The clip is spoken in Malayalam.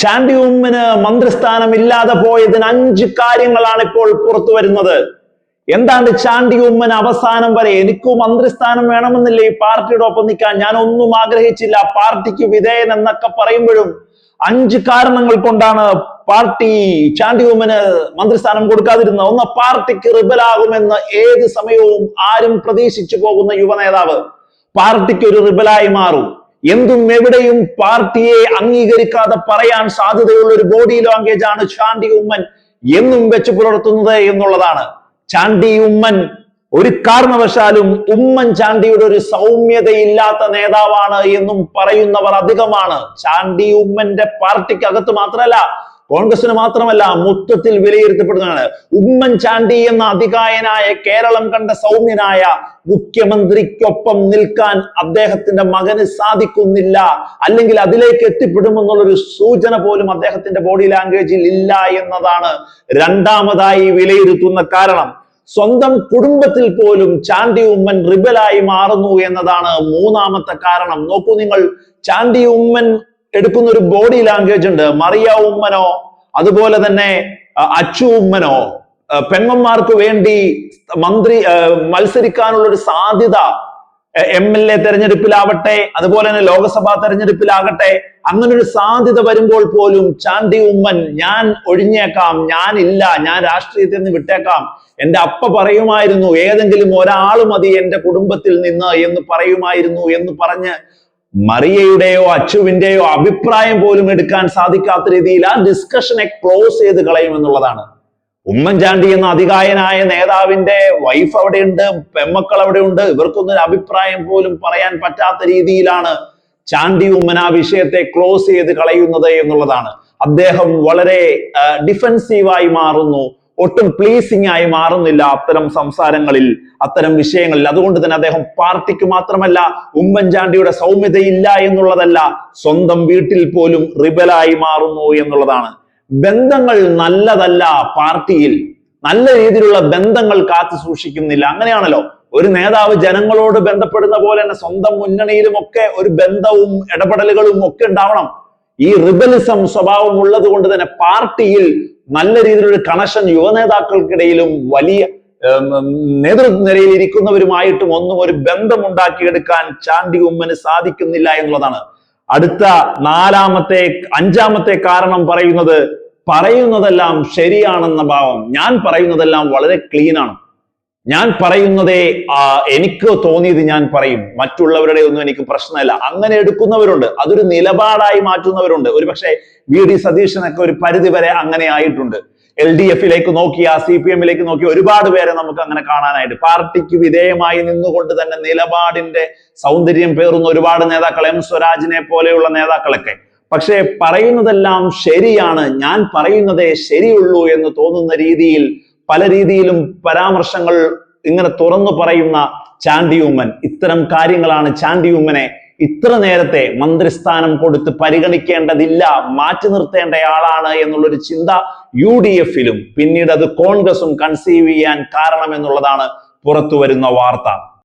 ചാണ്ടി ഉമ്മന് മന്ത്രിസ്ഥാനം ഇല്ലാതെ പോയതിന് 5 കാര്യങ്ങളാണ് ഇപ്പോൾ പുറത്തു വരുന്നത്. എന്താണ് ചാണ്ടി ഉമ്മൻ അവസാനം വരെ എനിക്ക് മന്ത്രിസ്ഥാനം വേണമെന്നില്ല, ഈ പാർട്ടിയുടെ ഒപ്പം നിൽക്കാൻ ഞാൻ ഒന്നും ആഗ്രഹിച്ചില്ല, പാർട്ടിക്ക് വിധേയൻ എന്നൊക്കെ പറയുമ്പോഴും 5 കാരണങ്ങൾ കൊണ്ടാണ് പാർട്ടി ചാണ്ടി ഉമ്മന് മന്ത്രിസ്ഥാനം കൊടുക്കാതിരുന്നത്. ഒന്ന്, പാർട്ടിക്ക് റിബലാകുമെന്ന് ഏത് സമയവും ആരും പ്രതീക്ഷിച്ചു പോകുന്ന യുവനേതാവ് പാർട്ടിക്ക് ഒരു റിബലായി മാറും. എന്തും എവിടെയും പാർട്ടിയെ അംഗീകരിക്കാതെ പറയാൻ സാധ്യതയുള്ള ഒരു ബോഡി ലാംഗ്വേജ് ആണ് ചാണ്ടി ഉമ്മൻ എന്നും വെച്ച് പുലർത്തുന്നത് എന്നുള്ളതാണ്. ചാണ്ടി ഉമ്മൻ ഒരു കാരണവശാലും ഉമ്മൻ ചാണ്ടിയുടെ ഒരു സൗമ്യതയില്ലാത്ത നേതാവാണ് എന്നും പറയുന്നവർ അധികമാണ്. ചാണ്ടി ഉമ്മന്റെ പാർട്ടിക്കകത്ത് മാത്രമല്ല, കോൺഗ്രസിന് മാത്രമല്ല, മൊത്തത്തിൽ വിലയിരുത്തപ്പെടുന്നതാണ്. ഉമ്മൻ ചാണ്ടി എന്ന അതികായനായ, കേരളം കണ്ട സൗമ്യനായ മുഖ്യമന്ത്രിക്കൊപ്പം നിൽക്കാൻ അദ്ദേഹത്തിന്റെ മകന് സാധിക്കുന്നില്ല, അല്ലെങ്കിൽ അതിലേക്ക് എത്തിപ്പെടുമെന്നുള്ളൊരു സൂചന പോലും അദ്ദേഹത്തിന്റെ ബോഡി ലാംഗ്വേജിൽ ഇല്ല എന്നതാണ് രണ്ടാമതായി വിലയിരുത്തുന്ന കാരണം. സ്വന്തം കുടുംബത്തിൽ പോലും ചാണ്ടി ഉമ്മൻ റിബലായി മാറുന്നു എന്നതാണ് മൂന്നാമത്തെ കാരണം. നോക്കൂ നിങ്ങൾ, ചാണ്ടി ഉമ്മൻ എടുക്കുന്ന ഒരു ബോഡി ലാംഗ്വേജ് ഉണ്ട്. മറിയ ഉമ്മനോ അതുപോലെ തന്നെ അച്ചു ഉമ്മനോ പെങ്ങന്മാർക്ക് വേണ്ടി മത്സരിക്കാനുള്ള ഒരു സാധ്യത MLA തെരഞ്ഞെടുപ്പിലാവട്ടെ, അതുപോലെ തന്നെ ലോക്സഭാ തെരഞ്ഞെടുപ്പിലാകട്ടെ, അങ്ങനെ ഒരു സാധ്യത വരുമ്പോൾ പോലും ചാണ്ടി ഉമ്മൻ ഞാൻ ഒഴിഞ്ഞേക്കാം, ഞാൻ രാഷ്ട്രീയത്തിൽ നിന്ന് വിട്ടേക്കാം, എന്റെ അപ്പ പറയുമായിരുന്നു ഏതെങ്കിലും ഒരാൾ മതി എന്റെ കുടുംബത്തിൽ നിന്ന് എന്ന് പറയുമായിരുന്നു എന്ന് പറഞ്ഞ് മറിയയുടെയോ അച്ചുവിന്റെയോ അഭിപ്രായം പോലും എടുക്കാൻ സാധിക്കാത്ത രീതിയിൽ ആ ഡിസ്കഷനെ ക്ലോസ് ചെയ്ത് കളയുമെന്നുള്ളതാണ്. ഉമ്മൻചാണ്ടി എന്ന അതികായനായ നേതാവിന്റെ വൈഫ് അവിടെയുണ്ട്, പെമ്മക്കൾ അവിടെയുണ്ട്, ഇവർക്കൊന്നും ഒരു അഭിപ്രായം പോലും പറയാൻ പറ്റാത്ത രീതിയിലാണ് ചാണ്ടി ഉമ്മൻ ആ വിഷയത്തെ ക്ലോസ് ചെയ്ത് കളയുന്നത് എന്നുള്ളതാണ്. അദ്ദേഹം വളരെ ഡിഫെൻസീവായി മാറുന്നു, ഒട്ടും പ്ലീസിംഗ് ആയി മാറുന്നില്ല അത്തരം സംസാരങ്ങളിൽ, അത്തരം വിഷയങ്ങളിൽ. അതുകൊണ്ട് തന്നെ അദ്ദേഹം പാർട്ടിക്ക് മാത്രമല്ല, ഉമ്മൻചാണ്ടിയുടെ സൗമ്യതയില്ല എന്നുള്ളതല്ല, സ്വന്തം വീട്ടിൽ പോലും റിബലായി മാറുന്നു എന്നുള്ളതാണ്. ബന്ധങ്ങൾ നല്ലതല്ല, പാർട്ടിയിൽ നല്ല രീതിയിലുള്ള ബന്ധങ്ങൾ കാത്തു സൂക്ഷിക്കുന്നില്ല. അങ്ങനെയാണല്ലോ ഒരു നേതാവ് ജനങ്ങളോട് ബന്ധപ്പെടുന്ന പോലെ തന്നെ സ്വന്തം മുന്നണിയിലും ഒക്കെ ഒരു ബന്ധവും ഇടപെടലുകളും ഒക്കെ ഉണ്ടാവണം. ഈ റിബലിസം സ്വഭാവം ഉള്ളത് കൊണ്ട് തന്നെ പാർട്ടിയിൽ നല്ല രീതിയിലുള്ള കണക്ഷൻ യുവനേതാക്കൾക്കിടയിലും വലിയ നേതൃനിരയിൽ ഇരിക്കുന്നവരുമായിട്ടും ഒന്നും ഒരു ബന്ധം ഉണ്ടാക്കിയെടുക്കാൻ ചാണ്ടി ഉമ്മന് സാധിക്കുന്നില്ല എന്നുള്ളതാണ്. അടുത്ത അഞ്ചാമത്തെ കാരണം പറയുന്നതെല്ലാം ശരിയാണെന്ന ഭാവം. ഞാൻ പറയുന്നതെല്ലാം വളരെ ക്ലീൻ ആണ്, ഞാൻ പറയുന്നതേ എനിക്ക് തോന്നിയത് ഞാൻ പറയും, മറ്റുള്ളവരുടെ ഒന്നും എനിക്ക് പ്രശ്നമല്ല, അങ്ങനെ എടുക്കുന്നവരുണ്ട്. അതൊരു നിലപാടായി മാറ്റുന്നവരുണ്ട്. ഒരുപക്ഷെ VD സതീശനൊക്കെ ഒരു പരിധി വരെ അങ്ങനെ ആയിട്ടുണ്ട്. LDF-ലേക്ക് നോക്കിയ, CPM-ലേക്ക് നോക്കിയ ഒരുപാട് പേരെ നമുക്ക് അങ്ങനെ കാണാനായിട്ട്, പാർട്ടിക്ക് വിധേയമായി നിന്നുകൊണ്ട് തന്നെ നിലപാടിന്റെ സൗന്ദര്യം പേറുന്ന ഒരുപാട് നേതാക്കൾ, M സ്വരാജിനെ പോലെയുള്ള നേതാക്കളൊക്കെ. പക്ഷെ പറയുന്നതെല്ലാം ശരിയാണ്, ഞാൻ പറയുന്നതേ ശരിയുള്ളൂ എന്ന് തോന്നുന്ന രീതിയിൽ പല രീതിയിലും പരാമർശങ്ങൾ ഇങ്ങനെ തുറന്നു പറയുന്ന ചാണ്ടി ഉമ്മൻ, ഇത്തരം കാര്യങ്ങളാണ് ചാണ്ടി ഉമ്മനെ ഇത്ര നേരത്തെ മന്ത്രിസ്ഥാനം കൊടുത്ത് പരിഗണിക്കേണ്ടതില്ല, മാറ്റി നിർത്തേണ്ടയാളാണ് എന്നുള്ളൊരു ചിന്ത UDF-ലും പിന്നീട് അത് കോൺഗ്രസും കൺസീവ് ചെയ്യാൻ കാരണം എന്നുള്ളതാണ് പുറത്തു വരുന്ന വാർത്ത.